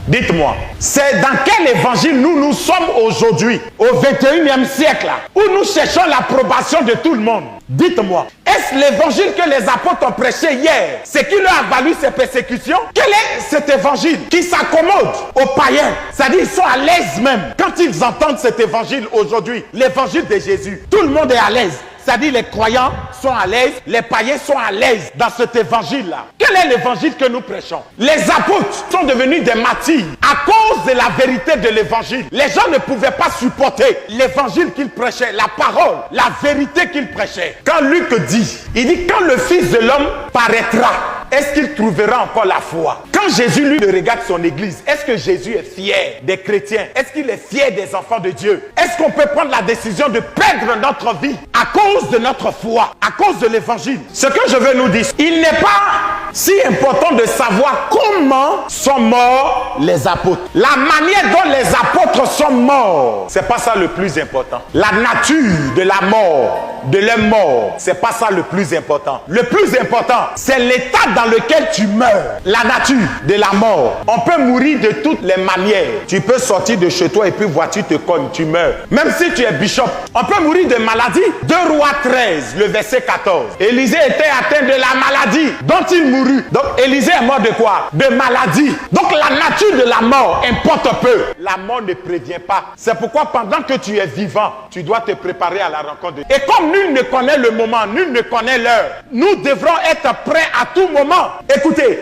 Dites-moi, c'est dans quel évangile nous sommes aujourd'hui, au 21e siècle, où nous cherchons l'approbation de tout le monde? Dites-moi, est-ce l'évangile que les apôtres ont prêché hier, ce qui leur a valu ces persécutions? Quel est cet évangile qui s'accommode aux païens? C'est-à-dire, ils sont à l'aise même quand ils entendent cet évangile aujourd'hui, l'évangile de Jésus. Tout le monde est à l'aise. C'est-à-dire les croyants sont à l'aise, les païens sont à l'aise dans cet évangile-là. Quel est l'évangile que nous prêchons? Les apôtres sont devenus des martyrs à cause de la vérité de l'évangile. Les gens ne pouvaient pas supporter l'évangile qu'ils prêchaient, la parole, la vérité qu'ils prêchaient. Quand Luc dit, il dit quand le Fils de l'homme paraîtra, est-ce qu'il trouvera encore la foi? Quand Jésus lui regarde son église, est-ce que Jésus est fier des chrétiens? Est-ce qu'il est fier des enfants de Dieu? Est-ce qu'on peut prendre la décision de perdre notre vie à cause de notre foi, à cause de l'évangile? Ce que je veux nous dire, il n'est pas si important de savoir comment sont morts les apôtres. La manière dont les apôtres sont morts, c'est pas ça le plus important. La nature de la mort, de leur mort, c'est pas ça le plus important. Le plus important, c'est l'état dans lequel tu meurs. La nature de la mort. On peut mourir de toutes les manières. Tu peux sortir de chez toi et puis voiture te cogne, tu meurs. Même si tu es bishop, on peut mourir de maladie. 2 Rois 13, le verset 14. Élisée était atteint de la maladie dont il mourut. Donc Élisée est mort de quoi? De maladie. Donc la nature de la mort importe peu. La mort ne prévient pas. C'est pourquoi pendant que tu es vivant, tu dois te préparer à la rencontre de Dieu. Et comme nul ne connaît le moment, nul ne connaît l'heure, nous devrons être prêts à tout moment. Écoutez,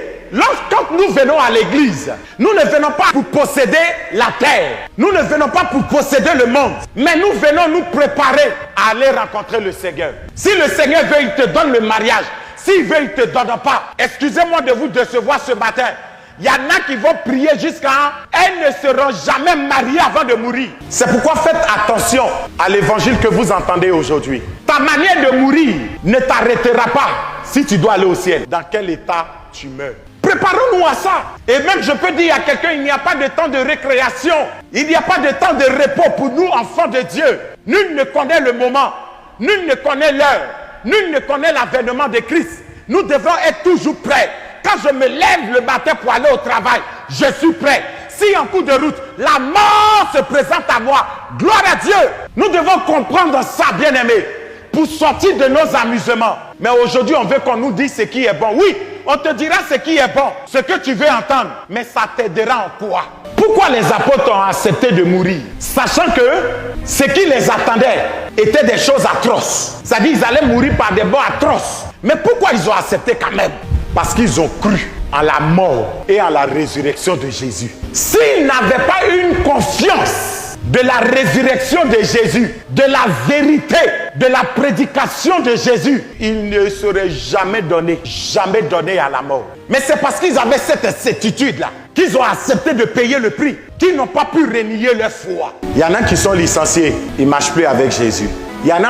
quand nous venons à l'église, nous ne venons pas pour posséder la terre. Nous ne venons pas pour posséder le monde. Mais nous venons nous préparer à aller rencontrer le Seigneur. Si le Seigneur veut, il te donne le mariage. S'il veut, il ne te donne pas. Excusez-moi de vous décevoir ce matin. Il y en a qui vont prier jusqu'à... Elles ne seront jamais mariées avant de mourir. C'est pourquoi faites attention à l'évangile que vous entendez aujourd'hui. Ta manière de mourir ne t'arrêtera pas si tu dois aller au ciel. Dans quel état tu meurs? Préparons-nous à ça. Et même je peux dire à quelqu'un, il n'y a pas de temps de récréation. Il n'y a pas de temps de repos pour nous, enfants de Dieu. Nul ne connaît le moment. Nul ne connaît l'heure. Nul ne connaît l'avènement de Christ. Nous devons être toujours prêts. Quand je me lève le matin pour aller au travail, je suis prêt. Si en cours de route, la mort se présente à moi, gloire à Dieu. Nous devons comprendre ça, bien-aimés, pour sortir de nos amusements. Mais aujourd'hui, on veut qu'on nous dise ce qui est bon. Oui, on te dira ce qui est bon, ce que tu veux entendre, mais ça t'aidera en quoi? Pourquoi les apôtres ont accepté de mourir? Sachant que ce qui les attendait était des choses atroces. C'est-à-dire qu'ils allaient mourir par des morts atroces. Mais pourquoi ils ont accepté quand même? Parce qu'ils ont cru en la mort et à la résurrection de Jésus. S'ils n'avaient pas une confiance de la résurrection de Jésus, de la vérité, de la prédication de Jésus, ils ne seraient jamais donnés à la mort. Mais c'est parce qu'ils avaient cette certitude-là qu'ils ont accepté de payer le prix, qu'ils n'ont pas pu renier leur foi. Il y en a qui sont licenciés, ils ne marchent plus avec Jésus. Il y en a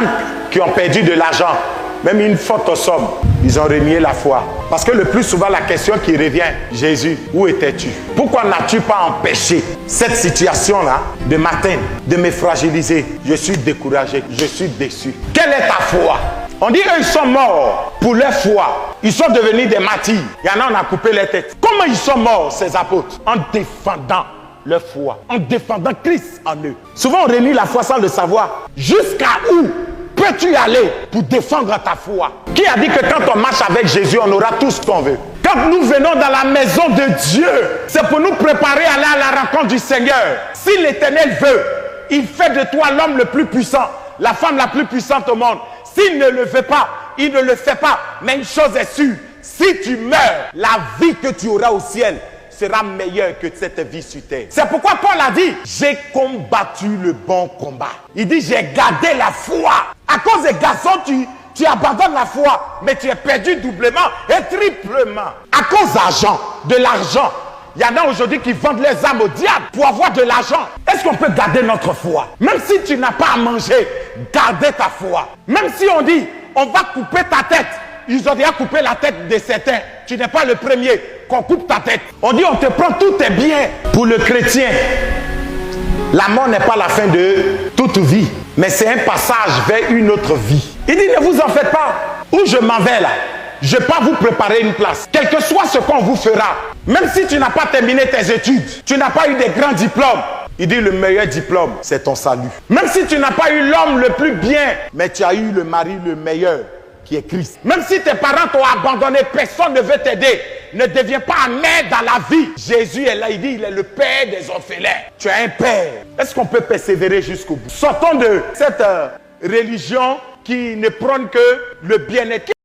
qui ont perdu de l'argent, même une forte somme, ils ont renié la foi. Parce que le plus souvent, la question qui revient, Jésus, où étais-tu? Pourquoi n'as-tu pas empêché cette situation-là de m'atteindre, de me fragiliser? Je suis découragé, je suis déçu. Quelle est ta foi? On dit eux, ils sont morts pour leur foi. Ils sont devenus des martyrs. Il y en a, on a coupé les têtes. Comment ils sont morts, ces apôtres? En défendant leur foi, en défendant Christ en eux. Souvent, on renie la foi sans le savoir. Jusqu'à où peux-tu aller pour défendre ta foi? Qui a dit que quand on marche avec Jésus, on aura tout ce qu'on veut? Quand nous venons dans la maison de Dieu, c'est pour nous préparer à aller à la rencontre du Seigneur. Si l'Éternel veut, il fait de toi l'homme le plus puissant, la femme la plus puissante au monde. S'il ne le fait pas, il ne le fait pas. Mais une chose est sûre, si tu meurs, la vie que tu auras au ciel sera meilleure que cette vie sur terre. C'est pourquoi Paul a dit, j'ai combattu le bon combat. Il dit, j'ai gardé la foi. À cause des garçons, tu abandonnes la foi, mais tu es perdu doublement et triplement. À cause de l'argent. Il y en a aujourd'hui qui vendent les âmes au diable pour avoir de l'argent. Est-ce qu'on peut garder notre foi? Même si tu n'as pas à manger, gardez ta foi. Même si on dit, on va couper ta tête. Ils ont déjà coupé la tête de certains. Tu n'es pas le premier qu'on coupe ta tête. On dit, on te prend tous tes biens. Pour le chrétien, la mort n'est pas la fin de toute vie, mais c'est un passage vers une autre vie. Il dit, ne vous en faites pas. Où je m'en vais là? je vais pas vous préparer une place. Quel que soit ce qu'on vous fera, même si tu n'as pas terminé tes études, tu n'as pas eu des grands diplômes, il dit le meilleur diplôme, c'est ton salut. Même si tu n'as pas eu l'homme le plus bien, mais tu as eu le mari le meilleur, qui est Christ. Même si tes parents t'ont abandonné, personne ne veut t'aider. Ne deviens pas amer dans la vie. Jésus est là, il dit, il est le père des orphelins. Tu as un père. Est-ce qu'on peut persévérer jusqu'au bout? Sortons de cette religion qui ne prône que le bien-être.